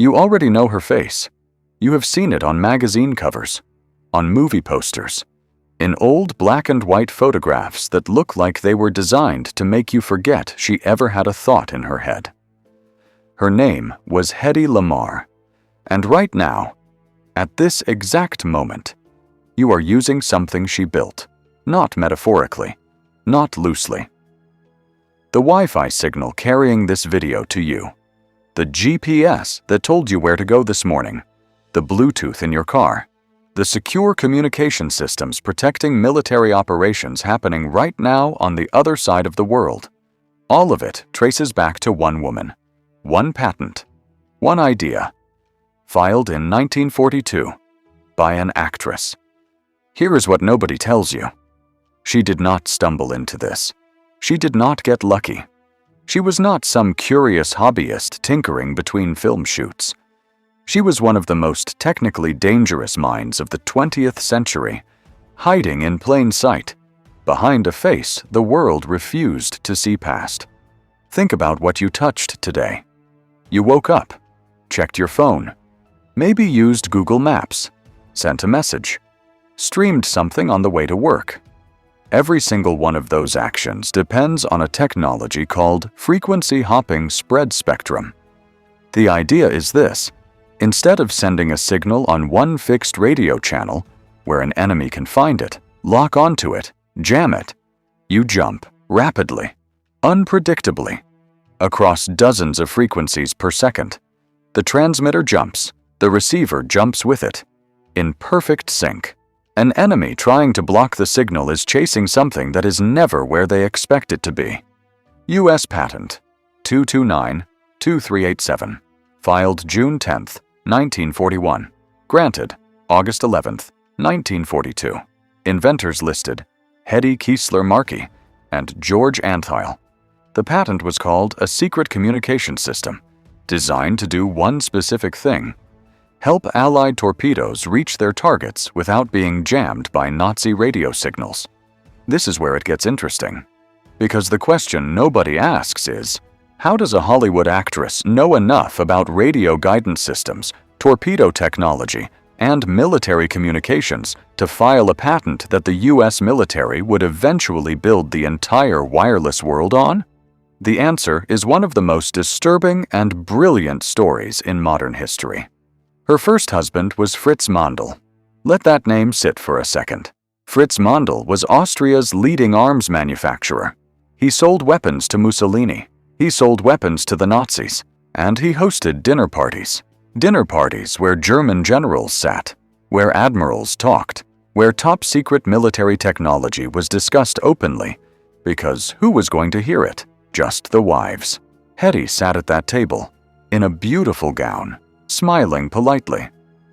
You already know her face. You have seen it on magazine covers, on movie posters, in old black and white photographs that look like they were designed to make you forget she ever had a thought in her head. Her name was Hedy Lamarr, and right now, at this exact moment, you are using something she built, not metaphorically, not loosely. The Wi-Fi signal carrying this video to you, the GPS that told you where to go this morning, the Bluetooth in your car, the secure communication systems protecting military operations happening right now on the other side of the world. All of it traces back to one woman, one patent, one idea, filed in 1942 by an actress. Here is what nobody tells you. She did not stumble into this. She did not get lucky. She was not some curious hobbyist tinkering between film shoots. She was one of the most technically dangerous minds of the 20th century, hiding in plain sight, behind a face the world refused to see past. Think about what you touched today. You woke up, checked your phone, maybe used Google Maps, sent a message, streamed something on the way to work. Every single one of those actions depends on a technology called frequency hopping spread spectrum. The idea is this. Instead of sending a signal on one fixed radio channel, where an enemy can find it, lock onto it, jam it, you jump rapidly, unpredictably, across dozens of frequencies per second. The transmitter jumps, the receiver jumps with it, in perfect sync. An enemy trying to block the signal is chasing something that is never where they expect it to be. U.S. Patent 229-2387, filed June 10th, 1941, granted August 11th, 1942. Inventors listed Hedy Kiesler Markey and George Antheil. The patent was called a secret communication system, designed to do one specific thing: help Allied torpedoes reach their targets without being jammed by Nazi radio signals. This is where it gets interesting, because the question nobody asks is, how does a Hollywood actress know enough about radio guidance systems, torpedo technology, and military communications to file a patent that the U.S. military would eventually build the entire wireless world on? The answer is one of the most disturbing and brilliant stories in modern history. Her first husband was Fritz Mandl. Let that name sit for a second. Fritz Mandl was Austria's leading arms manufacturer. He sold weapons to Mussolini. He sold weapons to the Nazis, and he hosted dinner parties. Dinner parties where German generals sat, where admirals talked, where top-secret military technology was discussed openly, because who was going to hear it? Just the wives. Hedy sat at that table, in a beautiful gown, smiling politely,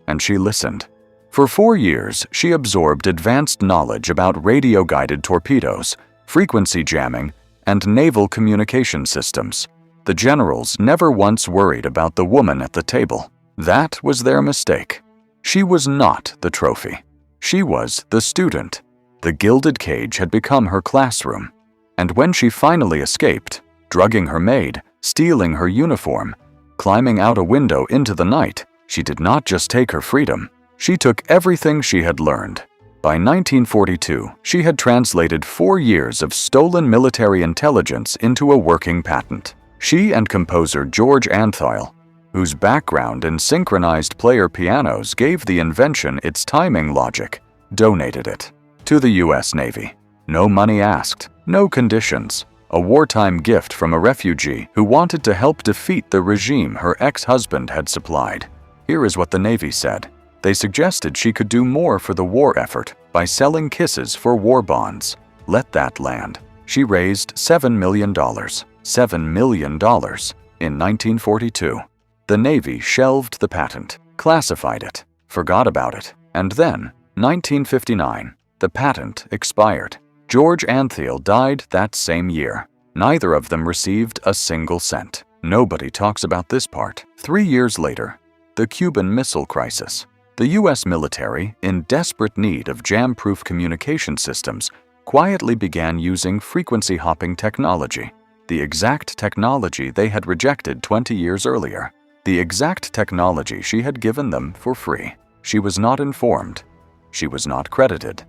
and she listened. For 4 years, she absorbed advanced knowledge about radio-guided torpedoes, frequency jamming, and naval communication systems. The generals never once worried about the woman at the table. That was their mistake. She was not the trophy. She was the student. The gilded cage had become her classroom. And when she finally escaped, drugging her maid, stealing her uniform, climbing out a window into the night, she did not just take her freedom. She took everything she had learned. By 1942, she had translated 4 years of stolen military intelligence into a working patent. She and composer George Antheil, whose background in synchronized player pianos gave the invention its timing logic, donated it to the U.S. Navy. No money asked, no conditions. A wartime gift from a refugee who wanted to help defeat the regime her ex-husband had supplied. Here is what the Navy said. They suggested she could do more for the war effort by selling kisses for war bonds. Let that land. She raised $7 million. $7 million in 1942. The Navy shelved the patent, classified it, forgot about it, and then, 1959, the patent expired. George Antheil died that same year. Neither of them received a single cent. Nobody talks about this part. 3 years later, the Cuban Missile Crisis. The U.S. military, in desperate need of jam-proof communication systems, quietly began using frequency hopping technology, the exact technology they had rejected 20 years earlier. the exact technology she had given them for free. She was not informed. She was not credited.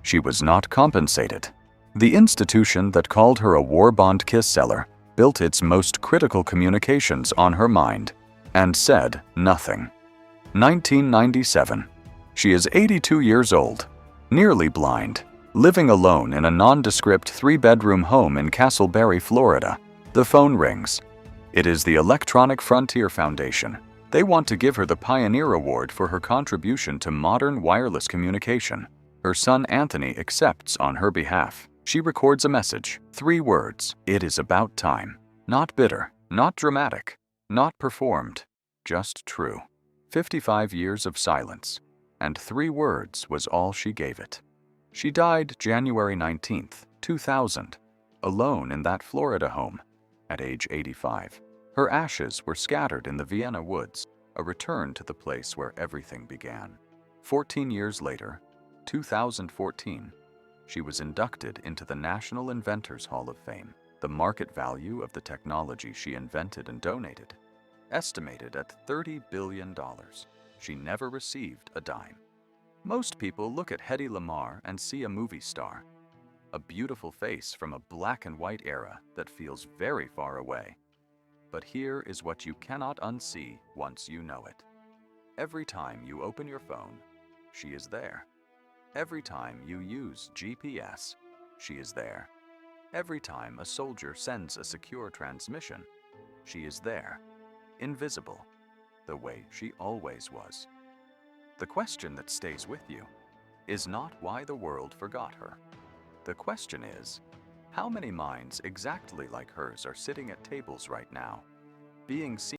She was not compensated. The institution that called her a war bond kiss seller built its most critical communications on her mind and said nothing. 1997. She is 82 years old, nearly blind, living alone in a nondescript 3-bedroom home in Castleberry, Florida. The phone rings. It is the Electronic Frontier Foundation. They want to give her the Pioneer Award for her contribution to modern wireless communication. Her son Anthony accepts on her behalf. She records a message, 3 words. It is about time. Not bitter, not dramatic, not performed, just true. 55 years of silence, and 3 words was all she gave it. She died January 19th, 2000, alone in that Florida home, at age 85. Her ashes were scattered in the Vienna woods, a return to the place where everything began. 14 years later, 2014, she was inducted into the National Inventors Hall of Fame. The market value of the technology she invented and donated, estimated at $30 billion. She never received a dime. Most people look at Hedy Lamarr and see a movie star, a beautiful face from a black and white era that feels very far away. But here is what you cannot unsee once you know it. Every time you open your phone, she is there. Every time you use GPS, she is there. Every time a soldier sends a secure transmission, she is there, invisible, the way she always was. The question that stays with you is not why the world forgot her. The question is, how many minds exactly like hers are sitting at tables right now, being seen